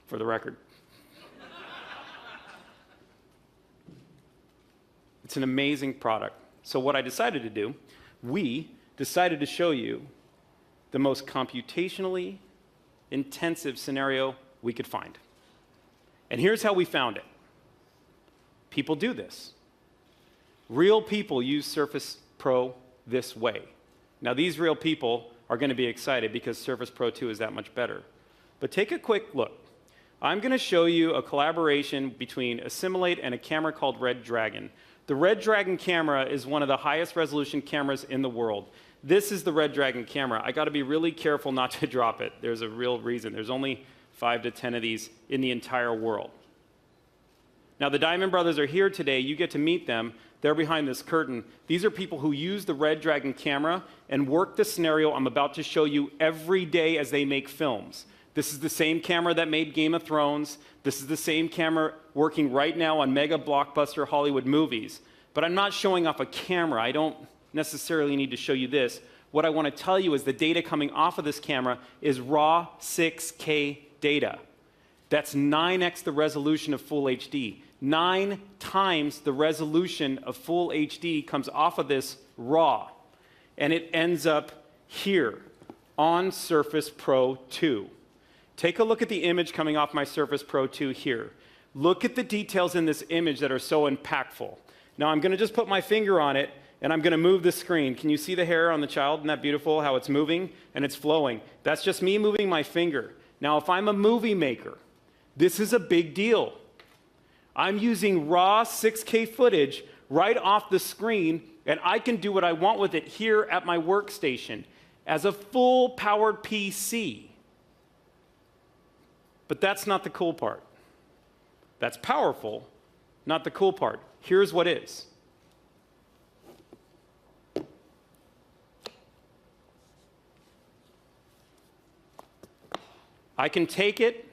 for the record. It's an amazing product. So what I decided to do, we decided to show you the most computationally intensive scenario we could find. And here's how we found it. People do this. Real people use Surface Pro this way. Now, these real people are going to be excited because Surface Pro 2 is that much better. But take a quick look. I'm going to show you a collaboration between Assimilate and a camera called Red Dragon. The Red Dragon camera is one of the highest resolution cameras in the world. This is the Red Dragon camera. I got to be really careful not to drop it. There's a real reason. There's only 5 to 10 of these in the entire world. Now, the Diamond Brothers are here today. You get to meet them. They're behind this curtain. These are people who use the Red Dragon camera and work the scenario I'm about to show you every day as they make films. This is the same camera that made Game of Thrones. This is the same camera working right now on mega blockbuster Hollywood movies. But I'm not showing off a camera. I don't necessarily need to show you this. What I want to tell you is the data coming off of this camera is raw 6K data. That's 9x the resolution of full HD. 9 times the resolution of full HD comes off of this raw. And it ends up here on Surface Pro 2. Take a look at the image coming off my Surface Pro 2 here. Look at the details in this image that are so impactful. Now I'm going to just put my finger on it and I'm going to move the screen. Can you see the hair on the child? Isn't that beautiful how it's moving and it's flowing? That's just me moving my finger. Now if I'm a movie maker, this is a big deal. I'm using raw 6K footage right off the screen and I can do what I want with it here at my workstation as a full powered PC. But that's not the cool part. That's powerful, not the cool part. Here's what is. I can take it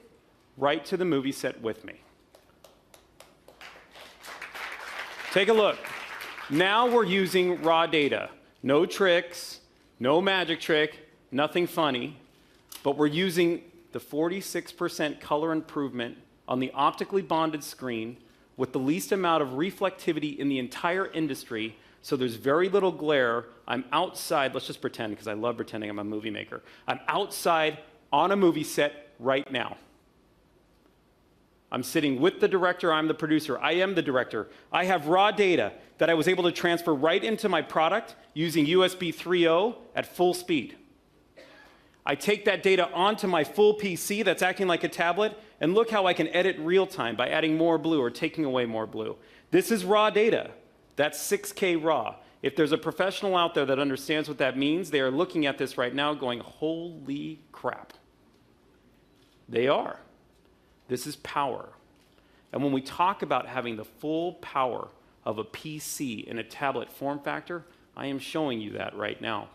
right to the movie set with me. Take a look. Now we're using raw data. No tricks, no magic trick, nothing funny, but we're using the 46% color improvement on the optically bonded screen with the least amount of reflectivity in the entire industry, so there's very little glare. I'm outside, let's just pretend, because I love pretending I'm a movie maker. I'm outside on a movie set right now. I'm sitting with the director, I'm the producer, I am the director. I have raw data that I was able to transfer right into my product using USB 3.0 at full speed. I take that data onto my full PC that's acting like a tablet, and look how I can edit real time by adding more blue or taking away more blue. This is raw data. That's 6K raw. If there's a professional out there that understands what that means, they are looking at this right now going, holy crap. They are. This is power. And when we talk about having the full power of a PC in a tablet form factor, I am showing you that right now.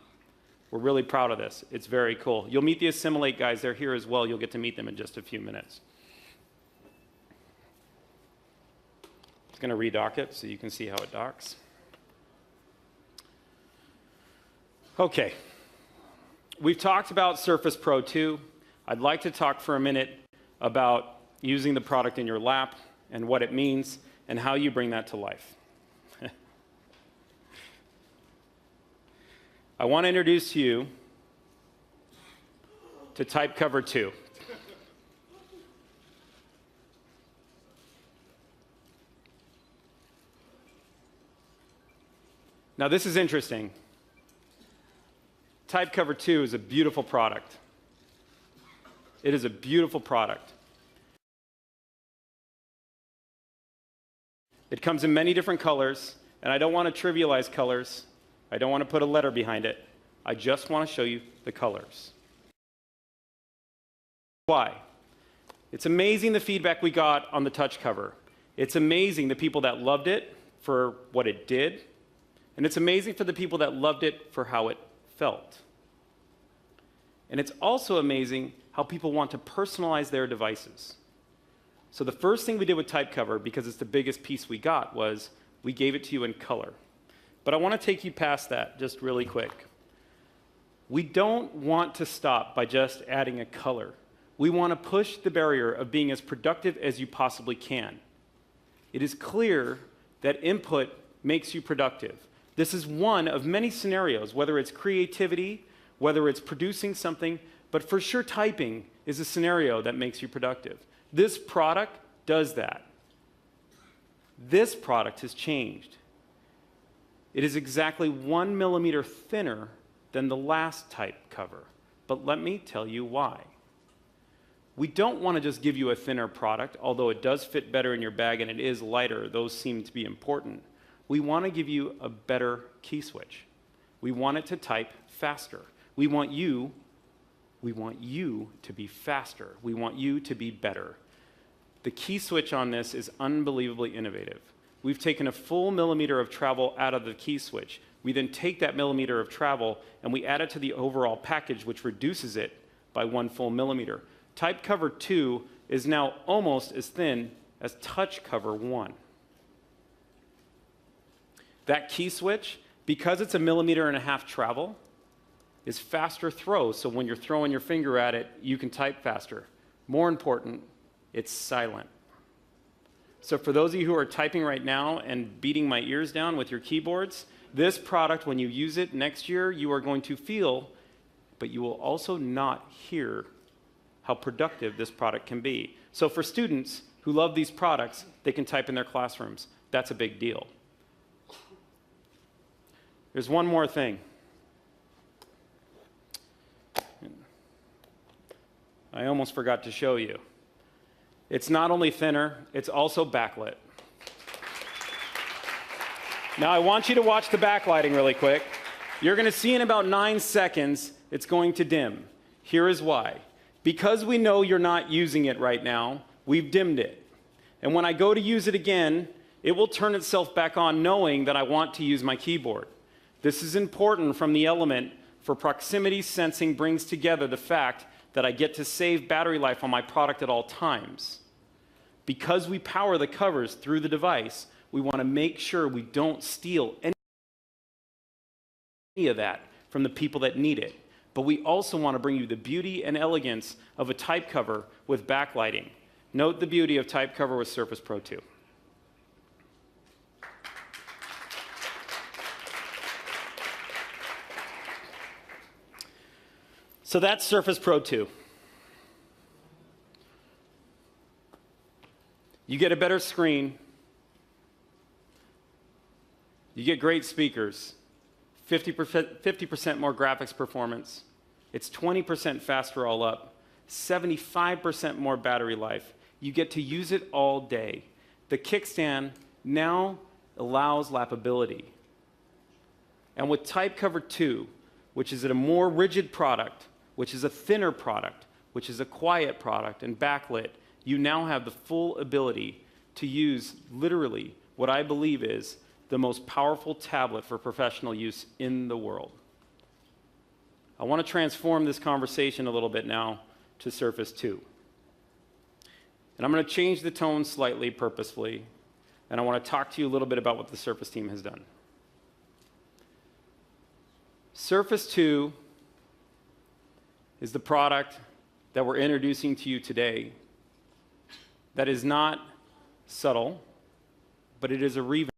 We're really proud of this. It's very cool. You'll meet the Assimilate guys. They're here as well. You'll get to meet them in just a few minutes. I'm just going to redock it so you can see how it docks. Okay. We've talked about Surface Pro 2. I'd like to talk for a minute about using the product in your lap and what it means and how you bring that to life. I want to introduce you to Type Cover 2. Now this is interesting. Type Cover 2 is a beautiful product. It is a beautiful product. It comes in many different colors, and I don't want to trivialize colors. I don't want to put a letter behind it. I just want to show you the colors. Why? It's amazing the feedback we got on the touch cover. It's amazing the people that loved it for what it did, and it's amazing for the people that loved it for how it felt. And it's also amazing how people want to personalize their devices. So the first thing we did with Type Cover, because it's the biggest piece we got, was we gave it to you in color. But I want to take you past that just really quick. We don't want to stop by just adding a color. We want to push the barrier of being as productive as you possibly can. It is clear that input makes you productive. This is one of many scenarios, whether it's creativity, whether it's producing something, but for sure typing is a scenario that makes you productive. This product does that. This product has changed. It is exactly 1 millimeter thinner than the last type cover, but let me tell you why. We don't want to just give you a thinner product, although it does fit better in your bag and it is lighter. Those seem to be important. We want to give you a better key switch. We want it to type faster. We want you to be faster. We want you to be better. The key switch on this is unbelievably innovative. We've taken a full millimeter of travel out of the key switch. We then take that millimeter of travel and we add it to the overall package, which reduces it by 1 full millimeter. Type cover 2 is now almost as thin as touch cover 1. That key switch, because it's 1.5 millimeter travel, is faster throw, so when you're throwing your finger at it, you can type faster. More important, it's silent. So for those of you who are typing right now and beating my ears down with your keyboards, this product, when you use it next year, you are going to feel, but you will also not hear how productive this product can be. So for students who love these products, they can type in their classrooms. That's a big deal. There's one more thing. I almost forgot to show you. It's not only thinner, it's also backlit. Now I want you to watch the backlighting really quick. You're going to see in about 9 seconds it's going to dim. Here is why. Because we know you're not using it right now, we've dimmed it. And when I go to use it again, it will turn itself back on knowing that I want to use my keyboard. This is important from the element for proximity sensing brings together the fact that I get to save battery life on my product at all times. Because we power the covers through the device, we want to make sure we don't steal any of that from the people that need it. But we also want to bring you the beauty and elegance of a type cover with backlighting. Note the beauty of type cover with Surface Pro 2. So that's Surface Pro 2. You get a better screen. You get great speakers. 50% more graphics performance. It's 20% faster all up. 75% more battery life. You get to use it all day. The kickstand now allows lappability. And with Type Cover 2, which is a more rigid product, which is a thinner product, which is a quiet product and backlit, you now have the full ability to use literally what I believe is the most powerful tablet for professional use in the world. I want to transform this conversation a little bit now to Surface 2. And I'm going to change the tone slightly purposefully, and I want to talk to you a little bit about what the Surface team has done. Surface 2 is the product that we're introducing to you today that is not subtle, but it is a revamp